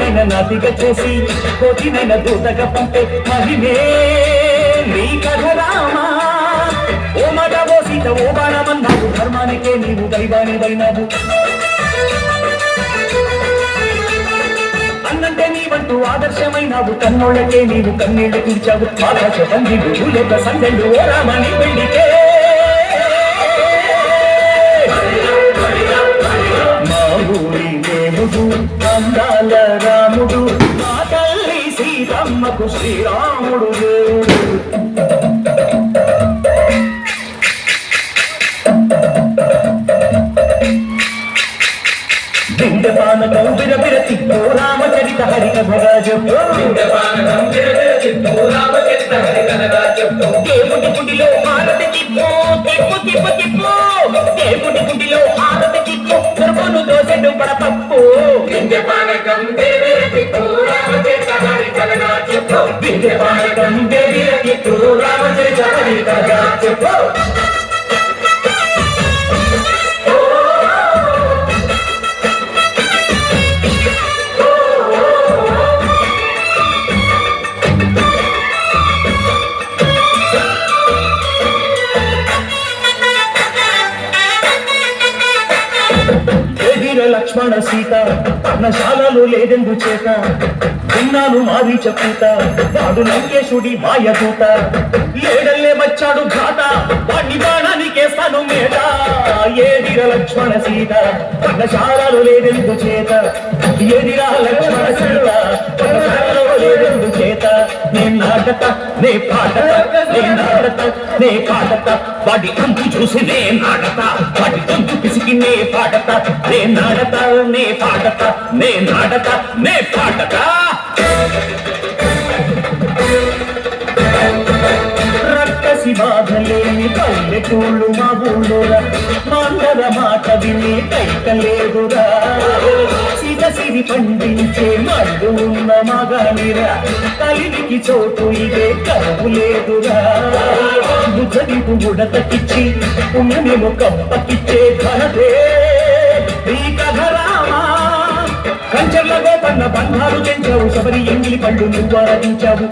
కోరిన నదిగా చేసి కోటినైన దూతగా పంపే మహిమే నీ కథ రామా. ఓ మాట ఓ సీత ఓ బాణమన్నావు, ధర్మానికే నీవు దైవానివైనావు. అన్నంటే నీవంటూ ఆదర్శమైనావు, కన్నోళ్ళకే నీవు కన్నీళ్లు తీర్చావు. ఆకాశ బంధువు భూలోక సందెళ్ళు ఓ రామని పెళ్లికే. మా ఊరి దేవుడు అందాల రాముడు, మా తల్లి సీతమ్మకు శ్రీరాముడు దేవుడు. పానకం బిరబిర తిప్పో రామచరిత హరికథగా చెప్పు. దేవుడి గుడిలో హారతి తిప్పో, తిప్పు తిప్పు తిప్పు. దేవుడి గుడిలో హారతి తిప్పు, దుర్గను దోసెడు పడపప్పు. పానకం బిరబిర తిప్పు రామచరిత హరికథగా చెప్పు. పానకం బిరబిర తిప్పు రామచరిత హరికథగా చెప్పు. లక్ష్మణ సీత పర్ణశాలలో లేదెందు చేత విన్నాను మారి చెప్పుత. వాడు లంకేశుడి మాయదూత, ఏడల్లే వచ్చాడు ఘాట, వాడిని బాణానికేస్తాను మేట. ఏదిరా లక్ష్మణ సీత పర్ణశాలలో లేదెందు చేత, ఏదిరా లక్ష్మణ సీత పర్ణశాలలో లేదెందు చేత. నే నాటత నే పాటత, నే నాటత నే పాటత, వాడి అంతు చూసి నే నాటత, వాడి గొంతు పిసికి నే పాటత. నే నాటత నే పాటత, నే నాటత నే పాటత. రక్కసి బాధలేని పల్లెటూళ్ళు మా ఊళ్ళోరా, మాందర మాట విని కైకలేదురా. సిరి పండించే మడ్డు ఉన్న మగానిరా, కలివికి చోటు ఇదే కరువు లేదురా. బుద్ధదిపు ఉడతకిచ్చి పుణ్యమేమో కప్పకిచ్చే ఘనతే ఈ కథ రామా. కంచెర్ల గోపన్న బంధాలు తెంచావు, శబరి ఎంగిలి పళ్ళు నువ్వు ఆరాధించావు.